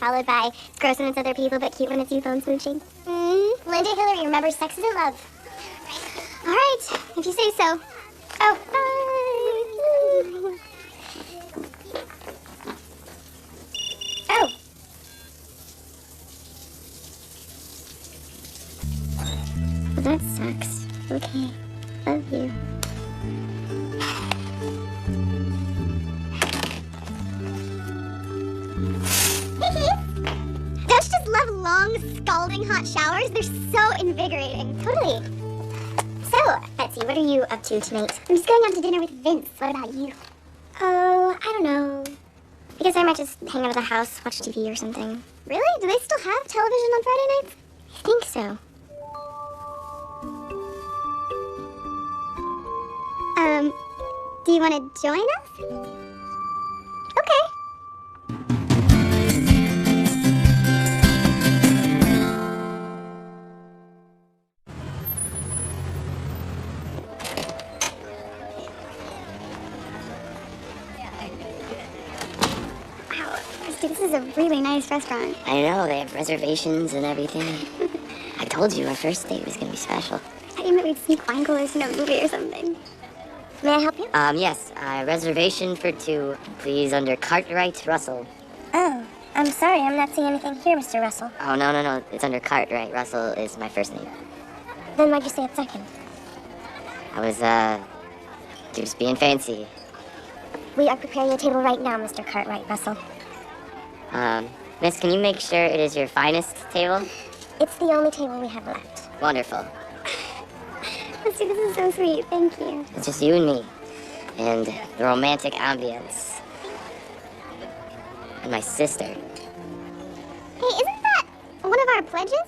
followed by gross when it's other people, but cute when it's you phone smooching. Linda Hillary remembers Sex is in Love. All right, if you say so. Oh, bye. Oh. Well, that sucks. Okay. Love you. Don't you just love long, scalding hot showers? They're so invigorating. Totally. So, Betsy, what are you up to tonight? I'm just going out to dinner with Vince. What about you? Oh, I don't know. I guess I might just hang out at the house, watch TV or something. Really? Do they still have television on Friday nights? I think so. Do you want to join us? Okay. Wow, Christy, this is a really nice restaurant. I know, they have reservations and everything. I told you our first date was gonna be special. I thought you meant we'd sneak wine coolers in a movie or something. May I help you? Yes, reservation for 2, please, under Cartwright Russell. Oh, I'm sorry, I'm not seeing anything here, Mr. Russell. Oh, no, it's under Cartwright. Russell is my first name. Then why'd you say it second? I was, just being fancy. We are preparing a table right now, Mr. Cartwright Russell. Miss, can you make sure it is your finest table? It's the only table we have left. Wonderful. Christy, this is so sweet. Thank you. It's just you and me. And the romantic ambience. And my sister. Hey, isn't that one of our pledges?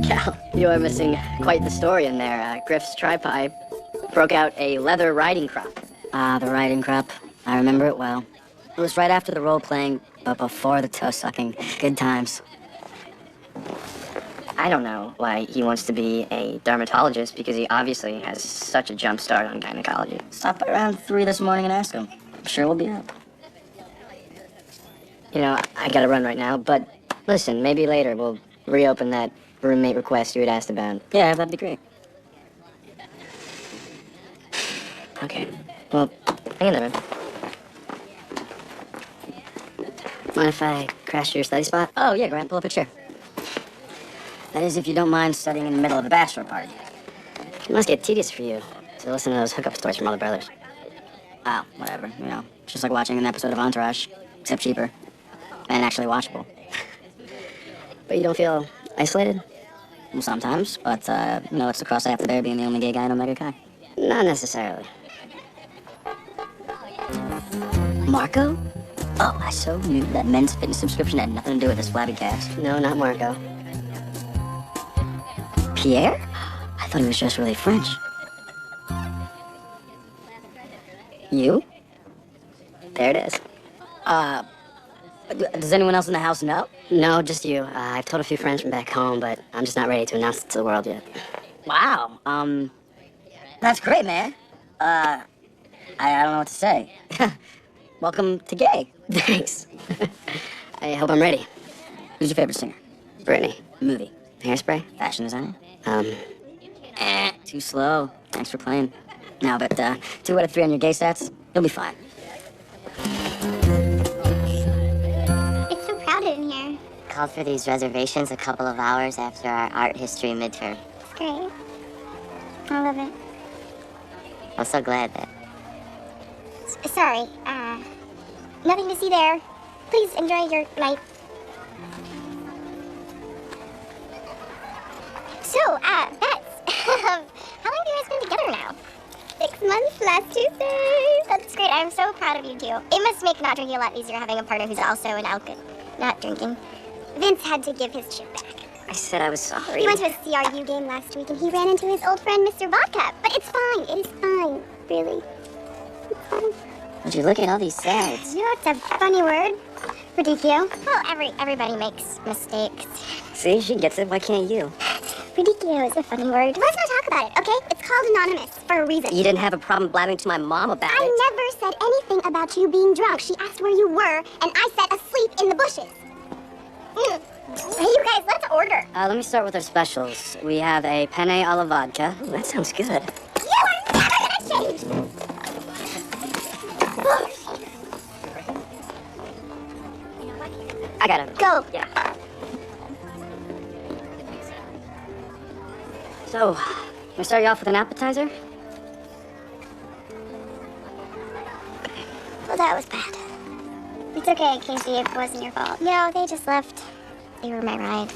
Cal, you are missing quite the story in there. Griff's tripod broke out a leather riding crop. Ah, the riding crop. I remember it well. It was right after the role-playing, but before the toe-sucking. Good times. I don't know why he wants to be a dermatologist, because he obviously has such a jump start on gynecology. Stop by around 3 this morning and ask him. I'm sure we'll be up. You know, I gotta run right now, but listen, maybe later we'll reopen that roommate request you had asked about. Yeah, that'd be great. Okay. Well, hang in there, man. Mind if I crash your study spot? Oh, yeah, Grant, pull up a chair. That is, if you don't mind studying in the middle of a bachelor party. It must get tedious for you to listen to those hookup stories from all the brothers. Oh, whatever, you know. It's just like watching an episode of Entourage, except cheaper. And actually watchable. But you don't feel isolated? Well, sometimes, but, you know, it's the cross I have to bear being the only gay guy in Omega Chi. Not necessarily. Marco? Oh, I so knew that men's fitness subscription had nothing to do with this flabby cast. No, not Marco. Pierre? I thought he was just really French. You? There it is. Does anyone else in the house know? No, just you. I've told a few friends from back home, but I'm just not ready to announce it to the world yet. Wow, that's great, man. I don't know what to say. Welcome to gay. Thanks. I hope I'm ready. Who's your favorite singer? Brittany. Movie? Hairspray? Fashion designer? Too slow. Thanks for playing. No, but, 2 out of 3 on your gay stats, you'll be fine. It's so crowded in here. Called for these reservations a couple of hours after our art history midterm. It's great. I love it. I'm so glad that... Sorry, nothing to see there. Please enjoy your night. So, Bets, how long have you guys been together now? 6 months, last Tuesday. That's great. I'm so proud of you two. It must make not drinking a lot easier having a partner who's also an alcoholic. Not drinking. Vince had to give his chip back. I said I was sorry. He went to a CRU game last week and he ran into his old friend, Mr. Vodka. But it's fine. It is fine. Really. It's fine. Would you look at all these salads? You know, it's a funny word. Radicchio? Well, everybody makes mistakes. See, she gets it. Why can't you? Radicchio is a funny word. Let's not talk about it, okay? It's called anonymous for a reason. You didn't have a problem blabbing to my mom about it. I never said anything about you being drunk. She asked where you were, and I said asleep in the bushes. Hey, you guys, let's order. Let me start with our specials. We have a penne alla vodka. Ooh, that sounds good. You are never gonna change. I got it. Go. Yeah. So, can we start you off with an appetizer? Well, that was bad. It's okay, Casey. It wasn't your fault. No, they just left. They were my ride.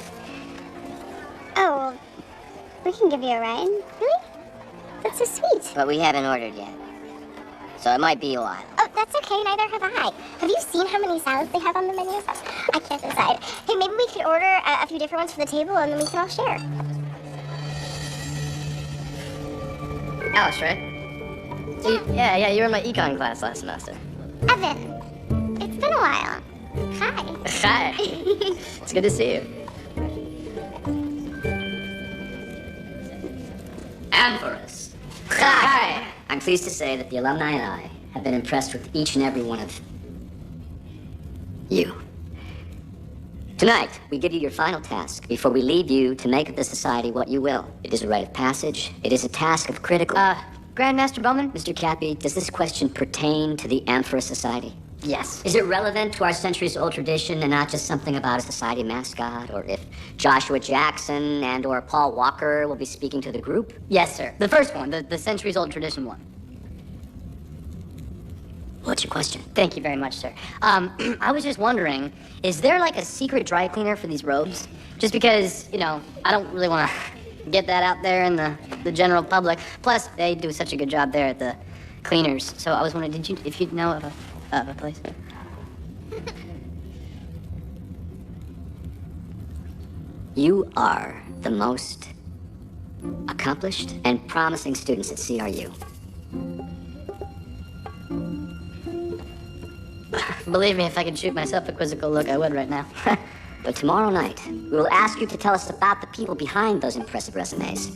Oh, well, we can give you a ride. Really? That's so sweet. But we haven't ordered yet. So it might be a while. Oh, that's okay. Neither have I. Have you seen how many salads they have on the menu? I can't decide. Hey, maybe we could order a few different ones for the table, and then we can all share. Alice, right? So yeah, you were in my econ class last semester. Evan, it's been a while. Hi. Hi. It's good to see you. Amphorus. Hi. I'm pleased to say that the alumni and I have been impressed with each and every one of you. Tonight, we give you your final task before we leave you to make of the society what you will. It is a rite of passage. It is a task of critical... Grandmaster Bowman? Mr. Cappy, does this question pertain to the Amphorus Society? Yes. Is it relevant to our centuries-old tradition and not just something about a society mascot? Or if Joshua Jackson and or Paul Walker will be speaking to the group? Yes, sir. The first one, the centuries-old tradition one. What's your question? Thank you very much, sir. I was just wondering, is there like a secret dry cleaner for these robes? Just because, I don't really want to get that out there in the general public. Plus, they do such a good job there at the cleaners. So I was wondering, if you know of a place? You are the most accomplished and promising students at CRU. Believe me, if I could shoot myself a quizzical look, I would right now. But tomorrow night, we will ask you to tell us about the people behind those impressive resumes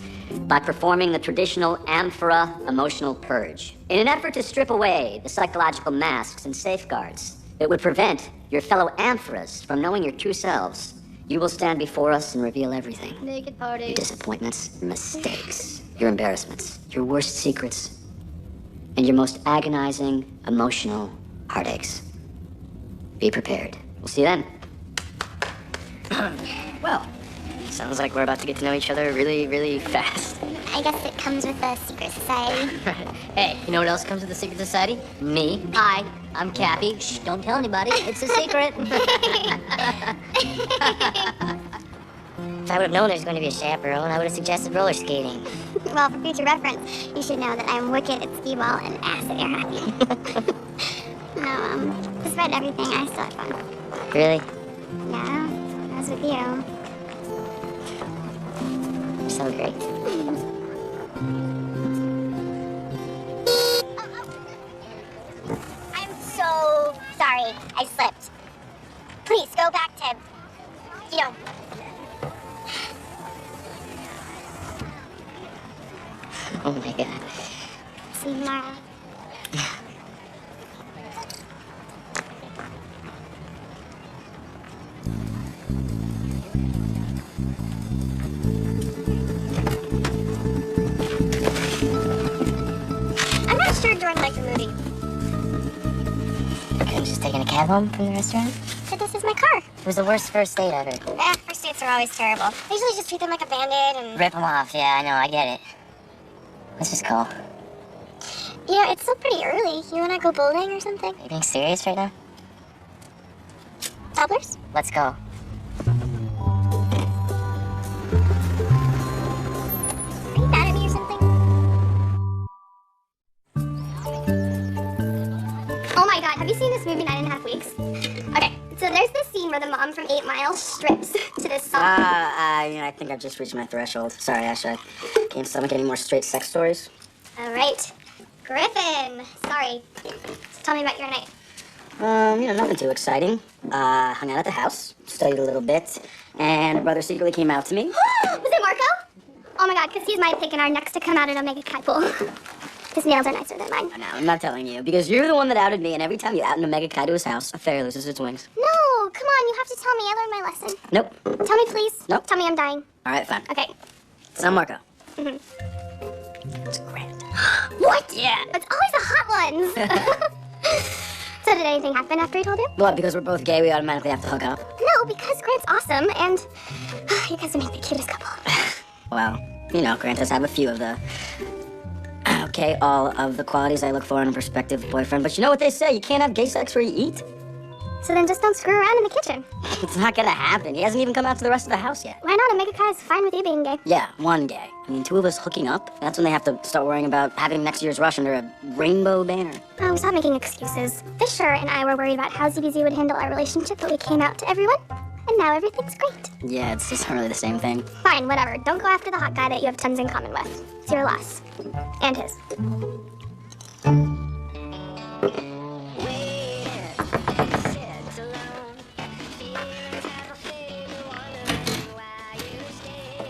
by performing the traditional Amphora emotional purge in an effort to strip away the psychological masks and safeguards that would prevent your fellow Amphoras from knowing your true selves. You will stand before us and reveal everything. Naked party. Your disappointments, your mistakes, your embarrassments, your worst secrets, and your most agonizing emotional heartaches. Be prepared. We'll see you then. Well, sounds like we're about to get to know each other really, really fast. I guess it comes with the secret society. Hey, you know what else comes with the secret society? Me? Hi, I'm Cappy. Shh, don't tell anybody. It's a secret. If I would have known there was going to be a chaperone, I would have suggested roller skating. Well, for future reference, you should know that I'm wicked at skee-ball and ass at air hockey. No, despite everything, I still had fun. Really? Yeah, I was with you. You're so great. I'm so sorry. I slipped. Please go back to, Oh my god. see you tomorrow. I'm not sure Jordan liked the movie. Couldn't you just taken a cab home from the restaurant? But this is my car. It was the worst first date ever. First dates are always terrible. I usually just treat them like a band-aid and... Rip them off, yeah, I know, I get it. Let's just call. It's still pretty early. You wanna go bowling or something? Are you being serious right now? Toddlers? Let's go. Are you mad at me or something? Oh my god, have you seen this movie 9.5 Weeks? Okay, so there's this scene where the mom from 8 Mile strips to this song. I think I've just reached my threshold. Sorry, Ash, I can't stomach any more straight sex stories. Alright. Griffin, sorry. So tell me about your night. Nothing too exciting. Hung out at the house, studied a little bit, and a brother secretly came out to me. Was it Marco? Oh my god, because he's my pick and our next to come out at Omega Chi pool. His nails are nicer than mine. No, I'm not telling you, because you're the one that outed me, and every time you out in Omega Chi to his house, a fairy loses its wings. No, come on, you have to tell me. I learned my lesson. Nope. Tell me, please. Nope. Tell me I'm dying. All right, fine. Okay. It's not Marco. Mhm. It's Grant. What? Yeah. It's always the hot ones. So did anything happen after he told you? What, because we're both gay, we automatically have to hook up? No, because Grant's awesome, and you guys would make the cutest couple. Well, Grant does have a few of the... Okay, all of the qualities I look for in a prospective boyfriend, but you know what they say, you can't have gay sex where you eat. So then just don't screw around in the kitchen. It's not gonna happen. He hasn't even come out to the rest of the house yet. Why not? Omega Chi is fine with you being gay. Yeah, one gay. I mean, two of us hooking up, that's when they have to start worrying about having next year's rush under a rainbow banner. Oh, stop making excuses. Fisher and I were worried about how ZBZ would handle our relationship, but we came out to everyone, and now everything's great. Yeah, it's just not really the same thing. Fine, whatever. Don't go after the hot guy that you have tons in common with. It's your loss. And his.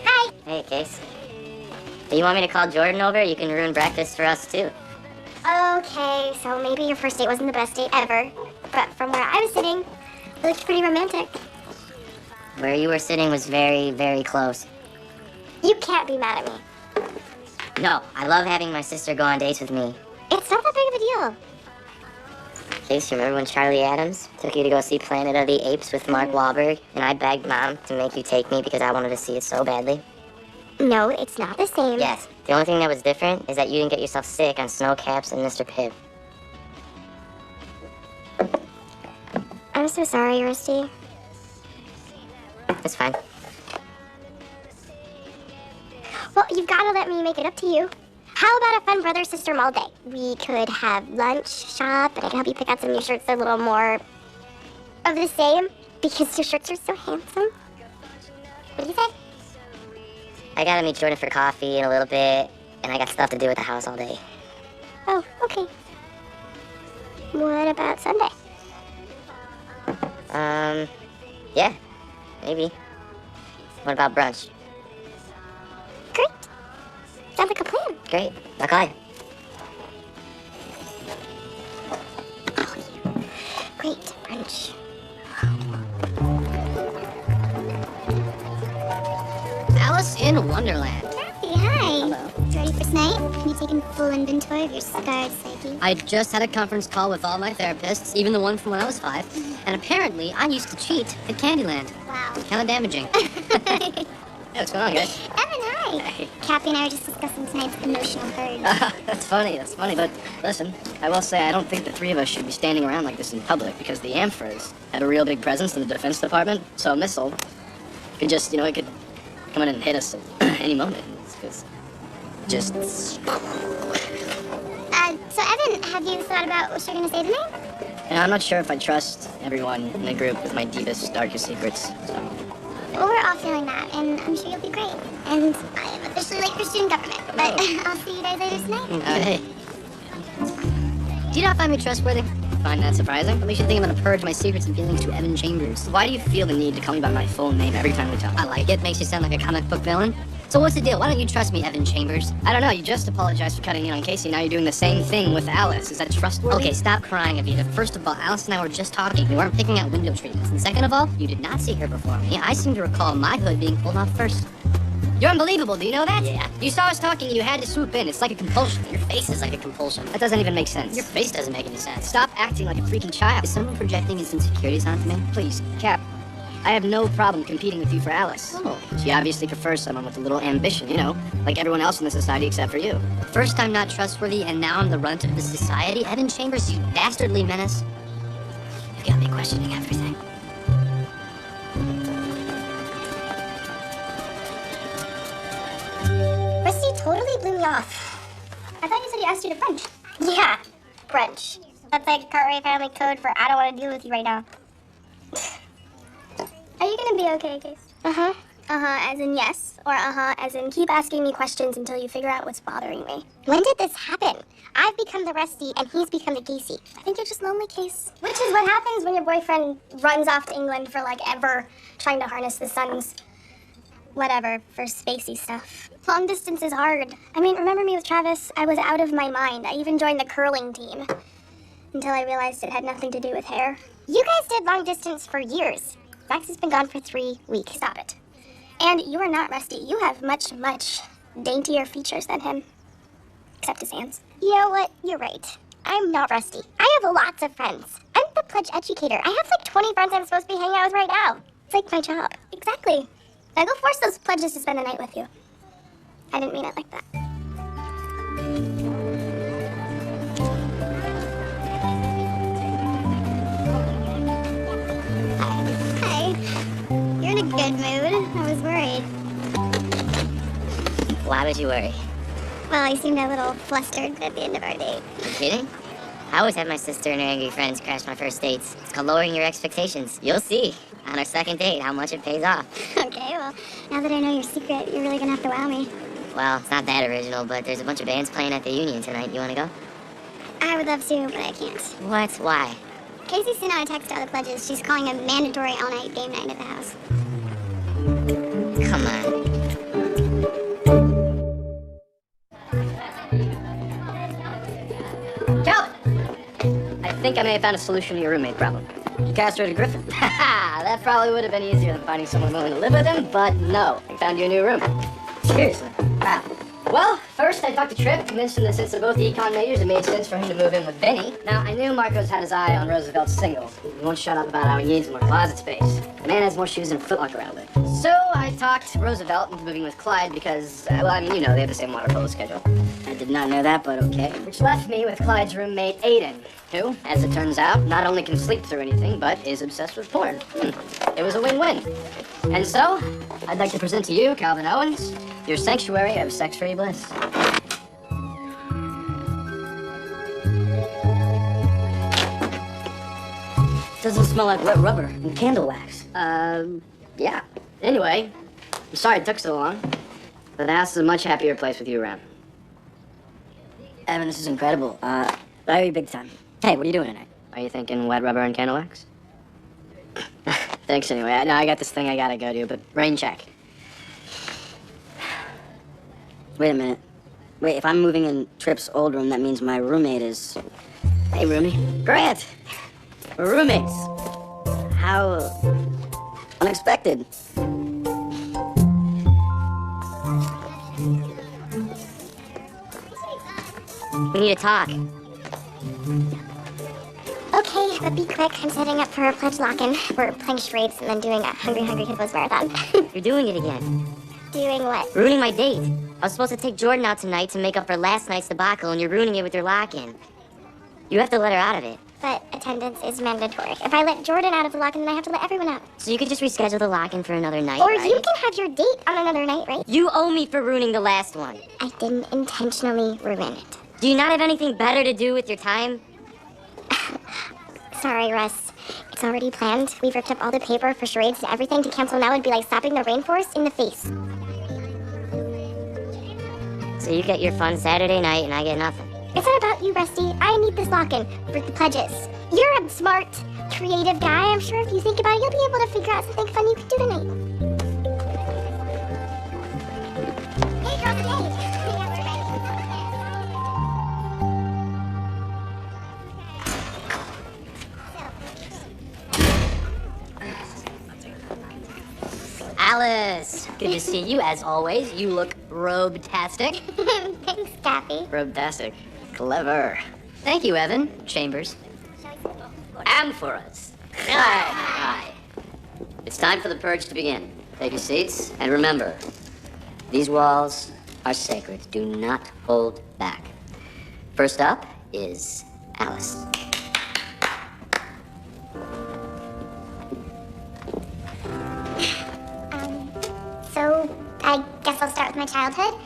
Hi! Hey, Case. Do you want me to call Jordan over? You can ruin breakfast for us, too. Okay, so maybe your first date wasn't the best date ever, but from where I was sitting, it looked pretty romantic. Where you were sitting was very, very close. You can't be mad at me. No, I love having my sister go on dates with me. It's not that big of a deal. Case, you remember when Charlie Adams took you to go see Planet of the Apes with Mark Wahlberg, and I begged Mom to make you take me because I wanted to see it so badly? No, it's not the same. Yes. The only thing that was different is that you didn't get yourself sick on Snowcaps and Mr. Pibb. I'm so sorry, Rusty. It's fine. Well, you've got to let me make it up to you. How about a fun brother-sister mall day? We could have lunch, shop, and I can help you pick out some new shirts that are a little more of the same, because your shirts are so handsome. What do you say? I gotta meet Jordan for coffee in a little bit, and I got stuff to do at the house all day. Oh, okay. What about Sunday? Yeah, maybe. What about brunch? Great. Sounds like a plan. Great. I'll call you. Great brunch. Alice in Wonderland. Kathy, hi. Hello. Ready for tonight? Have you taken full inventory of your scarred psyche? I just had a conference call with all my therapists, even the one from when I was 5, and apparently I used to cheat at Candyland. Wow. Kinda damaging. Evan, Hey, what's going on, guys? hi. Hey. Kathy and I were just discussing tonight's emotional purge. That's funny, but listen, I will say I don't think the three of us should be standing around like this in public because the Amphras have a real big presence in the Defense Department, so a missile could just, it could come in and hit us at any moment. It's just... So Evan, have you thought about what you're gonna say tonight? I'm not sure if I trust everyone in the group with my deepest, darkest secrets, so... Well, we're all feeling that, and I'm sure you'll be great. And I am officially late for student government, but I'll see you guys later tonight. Hey. Do you not find me trustworthy? Find that surprising? At least you think I'm gonna purge my secrets and feelings to Evan Chambers. Why do you feel the need to call me by my full name every time we talk? I like it. Makes you sound like a comic book villain. So what's the deal? Why don't you trust me, Evan Chambers? I don't know. You just apologized for cutting in on Casey. Now you're doing the same thing with Alice. Is that trustworthy? Okay, stop crying, Evita. First of all, Alice and I were just talking. We weren't picking out window treatments. And second of all, you did not see her before me. I seem to recall my hood being pulled off first. You're unbelievable, do you know that? Yeah. You saw us talking and you had to swoop in. It's like a compulsion. Your face is like a compulsion. That doesn't even make sense. Your face doesn't make any sense. Stop acting like a freaking child. Is someone projecting his insecurities onto me? Please, Cap. I have no problem competing with you for Alice. Oh. She obviously prefers someone with a little ambition, like everyone else in the society except for you. First I'm not trustworthy, and now I'm the runt of the society? Evan Chambers, you dastardly menace. You've got me questioning everything. Rusty totally blew me off. I thought you said he asked you to brunch. Yeah, brunch. That's like Cartwright family code for I don't want to deal with you right now. Are you gonna be okay, Case? Uh-huh. As in yes, or as in keep asking me questions until you figure out what's bothering me. When did this happen? I've become the Rusty and he's become the Casey. I think you're just lonely, Case. Which is what happens when your boyfriend runs off to England for like ever, trying to harness the sun's whatever for spacey stuff. Long distance is hard. I mean, remember me with Travis? I was out of my mind. I even joined the curling team until I realized it had nothing to do with hair. You guys did long distance for years. Max has been gone for 3 weeks. Stop it. And you are not Rusty. You have much, much daintier features than him. Except his hands. You know what? You're right. I'm not Rusty. I have lots of friends. I'm the pledge educator. I have like 20 friends I'm supposed to be hanging out with right now. It's like my job. Exactly. Now go force those pledges to spend the night with you. I didn't mean it like that. Hi. You're in a good mood. I was worried. Why would you worry? Well, you seemed a little flustered at the end of our date. You kidding? I always have my sister and her angry friends crash my first dates. It's called lowering your expectations. You'll see on our second date how much it pays off. Okay, well, now that I know your secret, you're really gonna have to wow me. Well, it's not that original, but there's a bunch of bands playing at the Union tonight. You wanna go? I would love to, but I can't. What? Why? Casey sent out a text to all the pledges. She's calling a mandatory all-night game night at the house. Come on. Calvin! I think I may have found a solution to your roommate problem. You castrated Griffin. That probably would have been easier than finding someone willing to live with him, but no. I found you a new room. Seriously. Wow. Well, first I talked to Tripp, convinced him that since they're both econ majors, it made sense for him to move in with Benny. Now, I knew Marco's had his eye on Roosevelt's single. He won't shut up about how he needs more closet space. The man has more shoes than a footlocker outlet. So I talked Roosevelt into moving with Clyde because, well, I mean, you know, they have the same water polo schedule. I did not know that, but okay. Which left me with Clyde's roommate, Aiden, who, as it turns out, not only can sleep through anything, but is obsessed with porn. It was a win-win. And so, I'd like to present to you, Calvin Owens, your sanctuary of sex-free bliss. Doesn't smell like wet rubber and candle wax. Yeah. Anyway, I'm sorry it took so long, but the house is a much happier place with you around. Evan, this is incredible. Very big time. Hey, what are you doing tonight? Are you thinking wet rubber and candle wax? Thanks anyway. I got this thing I gotta go do, but rain check. Wait a minute. Wait, if I'm moving in Tripp's old room, that means my roommate is... Hey, roomie. Grant! We're roommates. How... unexpected. We need to talk. Okay, but be quick. I'm setting up for a pledge lock-in. We're playing charades and then doing a Hungry Hungry Hippos marathon. You're doing it again. Doing what? Ruining my date. I was supposed to take Jordan out tonight to make up for last night's debacle, and you're ruining it with your lock-in. You have to let her out of it. But attendance is mandatory. If I let Jordan out of the lock-in, then I have to let everyone out. So you could just reschedule the lock-in for another night, Or right? you can have your date on another night, right? You owe me for ruining the last one. I didn't intentionally ruin it. Do you not have anything better to do with your time? Sorry, Russ. It's already planned. We've ripped up all the paper for charades and everything. To cancel now would be like slapping the rainforest in the face. So you get your fun Saturday night, and I get nothing. It's not about you, Rusty. I need this lock-in for the pledges. You're a smart, creative guy. I'm sure if you think about it, you'll be able to figure out something fun you can do tonight. Hey, girls, hey. Alice, good to see you as always. You look robe-tastic. Thanks, Daffy. Robe-tastic. Clever. Thank you, Evan. Chambers. Amphoras. Aye. It's time for the purge to begin. Take your seats, and remember, these walls are sacred. Do not hold back. First up is Alice. So, I guess I'll start with my childhood.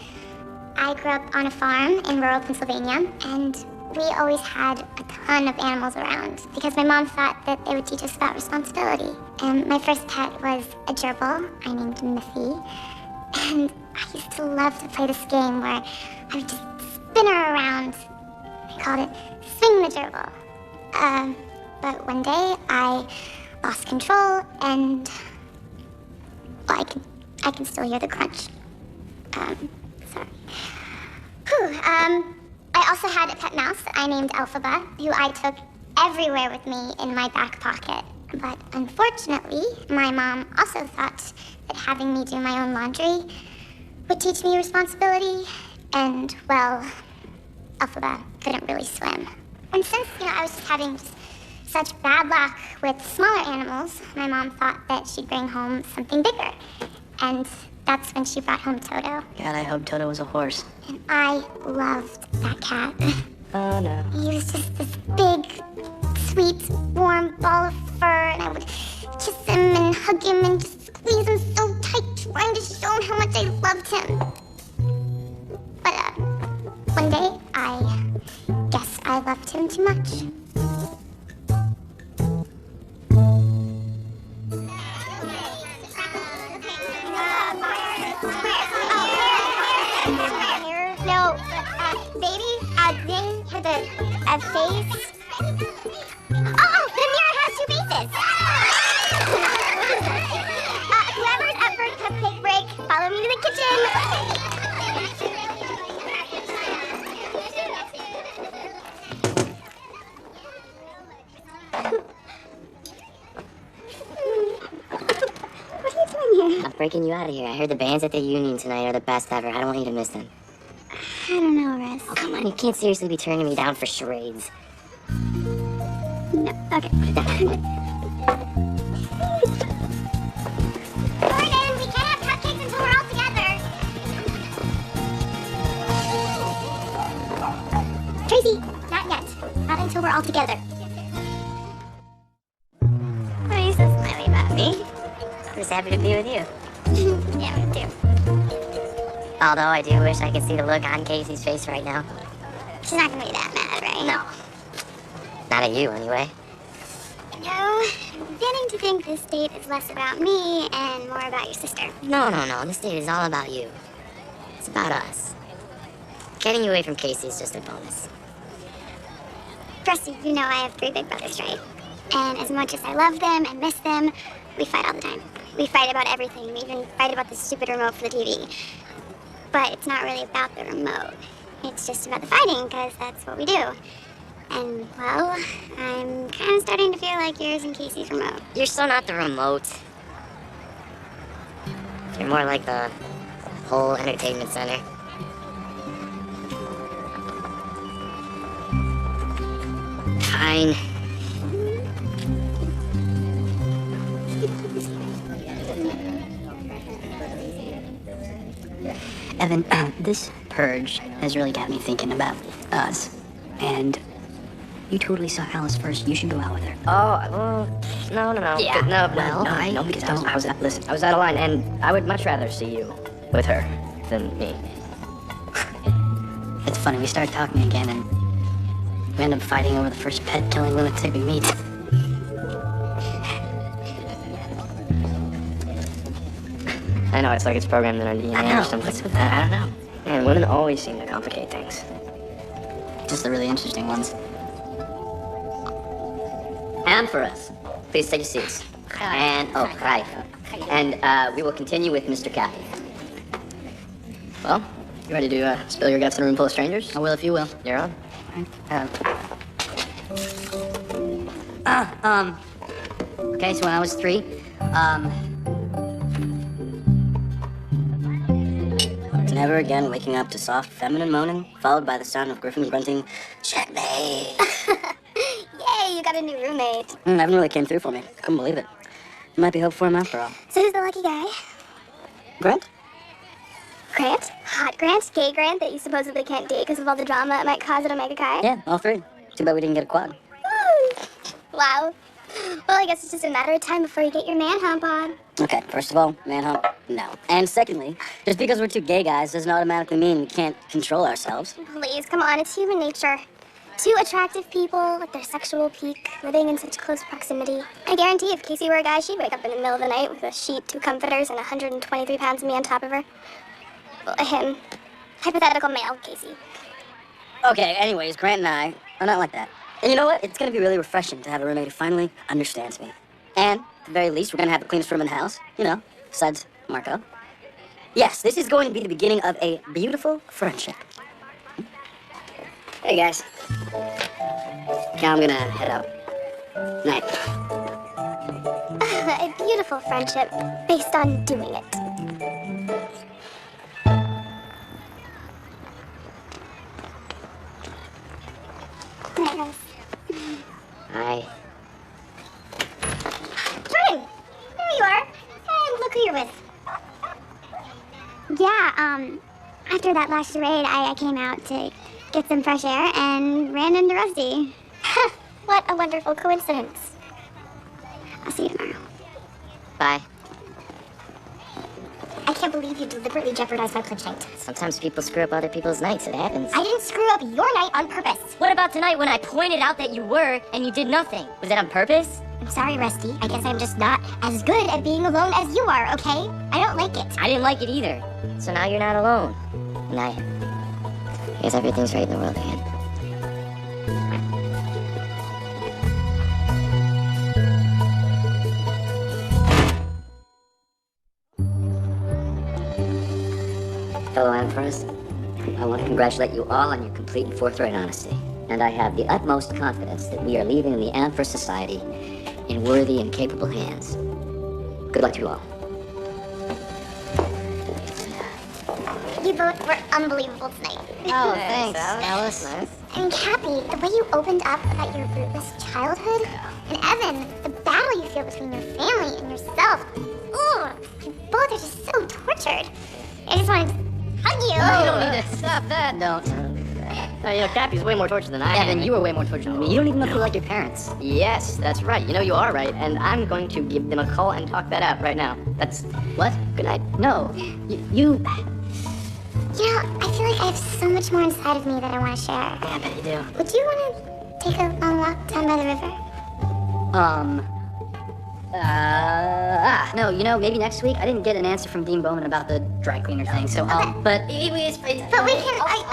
I grew up on a farm in rural Pennsylvania, and we always had a ton of animals around because my mom thought that they would teach us about responsibility. And my first pet was a gerbil I named Miffy. And I used to love to play this game where I would just spin her around. I called it Swing the Gerbil. But one day I lost control and well, I can still hear the crunch. Sorry. Whew, I also had a pet mouse I named Elphaba, who I took everywhere with me in my back pocket. But unfortunately, my mom also thought that having me do my own laundry would teach me responsibility. And, well, Elphaba couldn't really swim. And since, I was just having such bad luck with smaller animals, my mom thought that she'd bring home something bigger. And that's when she brought home Toto. God, I hope Toto was a horse. And I loved that cat. Oh, no. He was just this big, sweet, warm ball of fur, and I would kiss him and hug him and just squeeze him so tight, trying to show him how much I loved him. But, one day, I guess I loved him too much. No, baby, thing with a face. Oh, the mirror has two faces. Whoever's up for a cupcake break, follow me to the kitchen. What are you doing here? I'm breaking you out of here. I heard the bands at the Union tonight are the best ever. I don't want you to miss them. I don't know, Riz. Oh, come on. You can't seriously be turning me down for charades. No, okay. Gordon, we can't have cupcakes until we're all together. Tracy, not yet. Not until we're all together. Why are you so smiley about me? I'm just happy to be with you. Yeah, me too. Although I do wish I could see the look on Casey's face right now. She's not gonna be that mad, right? No. Not at you, anyway. I'm beginning to think this date is less about me and more about your sister. No. This date is all about you. It's about us. Getting you away from Casey is just a bonus. First, you know I have 3 big brothers, right? And as much as I love them and miss them, we fight all the time. We fight about everything. We even fight about the stupid remote for the TV. But it's not really about the remote. It's just about the fighting, because that's what we do. And, well, I'm kind of starting to feel like yours and Casey's remote. You're still not the remote. You're more like the whole entertainment center. Fine. Evan, this purge has really got me thinking about us. And you totally saw Alice first. You should go out with her. Oh, well, no. Yeah. No, Well, no, because I was out of line, and I would much rather see you with her than me. It's funny, we start talking again and we end up fighting over the first pet killing lunatic we meet. I know, it's like it's programmed in our DNA or something. What's with that? I don't know. Man, women always seem to complicate things. Just the really interesting ones. And for us, please take your seats. And, right. And we will continue with Mr. Cappy. Well, you ready to spill your guts in a room full of strangers? I will if you will. You're on? Okay, so when I was 3, never again waking up to soft feminine moaning, followed by the sound of Griffin grunting, "Checkmate!" Yay, you got a new roommate. Evan really came through for me. Couldn't believe it. There might be hope for him after all. So who's the lucky guy? Grant? Grant? Hot Grant? Gay Grant that you supposedly can't date because of all the drama it might cause at Omega Chi? Yeah, all 3. Too bad we didn't get a quad. Wow. Well, I guess it's just a matter of time before you get your man hump on. Okay, first of all, manhunt, no. And secondly, just because we're 2 gay guys doesn't automatically mean we can't control ourselves. Please, come on, it's human nature. Two attractive people at their sexual peak, living in such close proximity. I guarantee if Casey were a guy, she'd wake up in the middle of the night with a sheet, 2 comforters, and 123 pounds of me on top of her. Well, him. Hypothetical male, Casey. Okay, anyways, Grant and I are not like that. And you know what? It's gonna be really refreshing to have a roommate who finally understands me. And, at the very least, we're gonna have the cleanest room in the house. You know, besides Marco. Yes, this is going to be the beginning of a beautiful friendship. Hey, guys. Now I'm gonna head out. Night. A beautiful friendship based on doing it. Night, guys. Hi. Jordan! There you are. And look who you're with. Yeah, after that last charade, I came out to get some fresh air and ran into Rusty. What a wonderful coincidence. I'll see you tomorrow. Bye. I can't believe you deliberately jeopardized my pledge night. Sometimes people screw up other people's nights. It happens. I didn't screw up your night on purpose. What about tonight when I pointed out that you were and you did nothing? Was that on purpose? I'm sorry, Rusty. I guess I'm just not as good at being alone as you are, okay? I don't like it. I didn't like it either. So now you're not alone. Now, I guess everything's right in the world again. Fellow Emperors, I want to congratulate you all on your complete and forthright honesty. And I have the utmost confidence that we are leaving the Amphor Society in worthy and capable hands. Good luck to you all. You both were unbelievable tonight. Oh, thanks, Alice. And Cappy, the way you opened up about your rootless childhood. And Evan, the battle you feel between your family and yourself. Ooh, you both are just so tortured. I just wanted to hug you. Oh, you don't need to stop that. Don't. You know, Cappy's way more tortured than I am. Evan, you were way more tortured than me. You don't even look like your parents. Yes, that's right. You know, you are right. And I'm going to give them a call and talk that out right now. That's... What? Good night. No. You... You know, I feel like I have so much more inside of me that I want to share. I bet you do. Would you want to take a long walk down by the river? No, you know, maybe next week. I didn't get an answer from Dean Bowman about the dry cleaner thing, so but anyways, But we can, but if you want,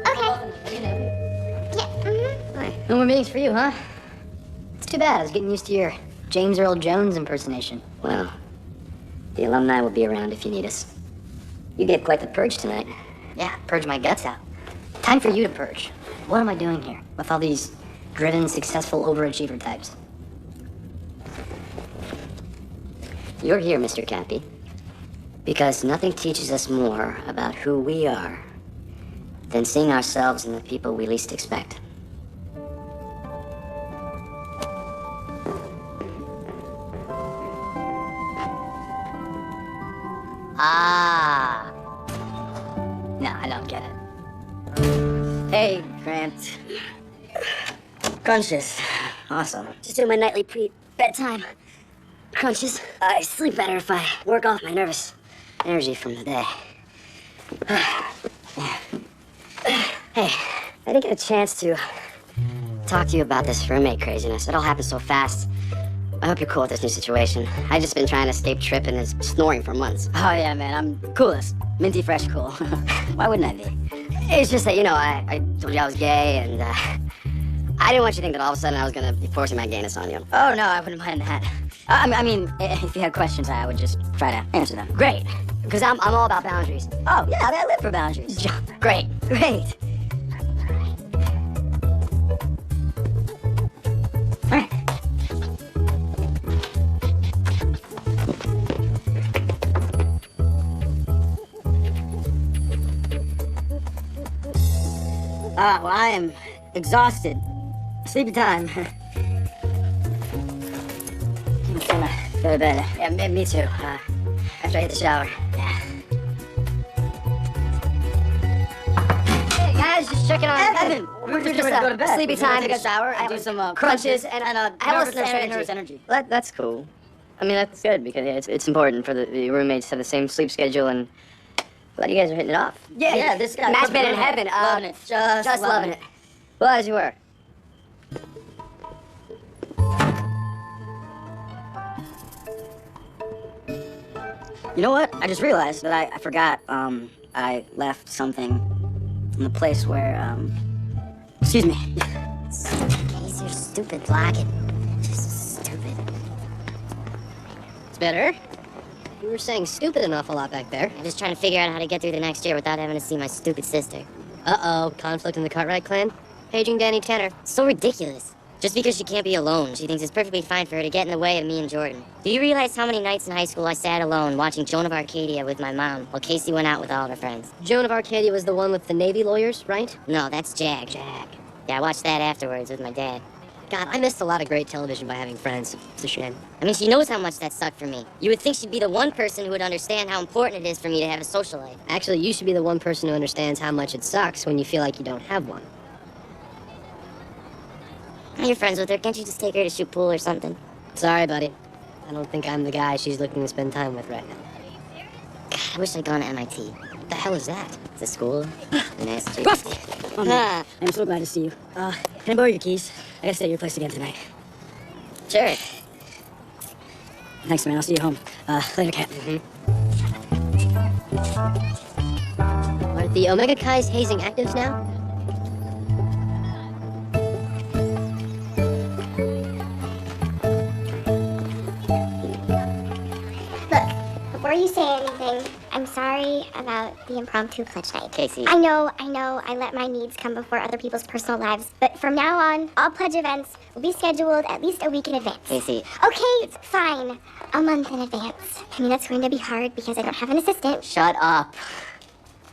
okay. Yeah, No more meetings for you, huh? It's too bad. I was getting used to your James Earl Jones impersonation. Well, the alumni will be around if you need us. You gave quite the purge tonight. Yeah, purge my guts out. Time for you to purge. What am I doing here with all these driven, successful overachiever types? You're here, Mr. Cappy, because nothing teaches us more about who we are than seeing ourselves in the people we least expect. Ah. No, I don't get it. Hey, Grant. Crunches. Awesome. Just doing my nightly bedtime crunches. I sleep better if I work off my nervous energy from the day. Hey, I didn't get a chance to talk to you about this roommate craziness. It all happened so fast. I hope you're cool with this new situation. I've just been trying to escape Tripp and his snoring for months. Oh, yeah, man. I'm coolest. Minty fresh cool. Why wouldn't I be? It's just that, you know, I told you I was gay, and I didn't want you to think that all of a sudden I was gonna be forcing my gayness on you. Oh, no, I wouldn't mind that. I mean, if you had questions, I would just try to answer them. Great, because I'm all about boundaries. Oh, yeah, I live for boundaries. Great. Great. All right. Well, I am exhausted. Sleepy time. I'm gonna go to bed. Yeah, me too. After I hit the shower. Yeah. Hey guys, just checking on Evan, we were just going to go to bed. Sleepy We're gonna time. take a shower and do some crunches and nervous energy. That's cool. I mean, that's good because yeah, it's important for the roommates to have the same sleep schedule and Glad you guys are hitting it off. Yeah, this guy. Match made in heaven. Loving it. Just loving it. Well, as you were. You know what? I just realized that I forgot, I left something in the place where, excuse me. Casey, you're stupid. Block it. Just stupid. It's better. You were saying stupid an awful lot back there. I'm just trying to figure out how to get through the next year without having to see my stupid sister. Uh-oh, conflict in the Cartwright clan? Paging Danny Tanner. So ridiculous. Just because she can't be alone, she thinks it's perfectly fine for her to get in the way of me and Jordan. Do you realize how many nights in high school I sat alone watching Joan of Arcadia with my mom while Casey went out with all of her friends? Joan of Arcadia was the one with the Navy lawyers, right? No, that's Jag. Yeah, I watched that afterwards with my dad. God, I missed a lot of great television by having friends. It's a shame. I mean, she knows how much that sucked for me. You would think she'd be the one person who would understand how important it is for me to have a social life. Actually, you should be the one person who understands how much it sucks when you feel like you don't have one. You're friends with her. Can't you just take her to shoot pool or something? Sorry, buddy. I don't think I'm the guy she's looking to spend time with right now. God, I wish I'd gone to MIT. What the hell is that? It's a school in Massachusetts. Oh, man. I'm so glad to see you. Can I borrow your keys? I gotta stay at your place again tonight. Sure. Thanks, man. I'll see you home. Later, Cat. Are the Omega Kai's hazing actives now? Look, before you say anything, I'm sorry about the impromptu pledge night. Casey. I know, I let my needs come before other people's personal lives, but from now on, all pledge events will be scheduled at least a week in advance. Casey. Okay, fine. A month in advance. I mean, that's going to be hard because I don't have an assistant. Shut up.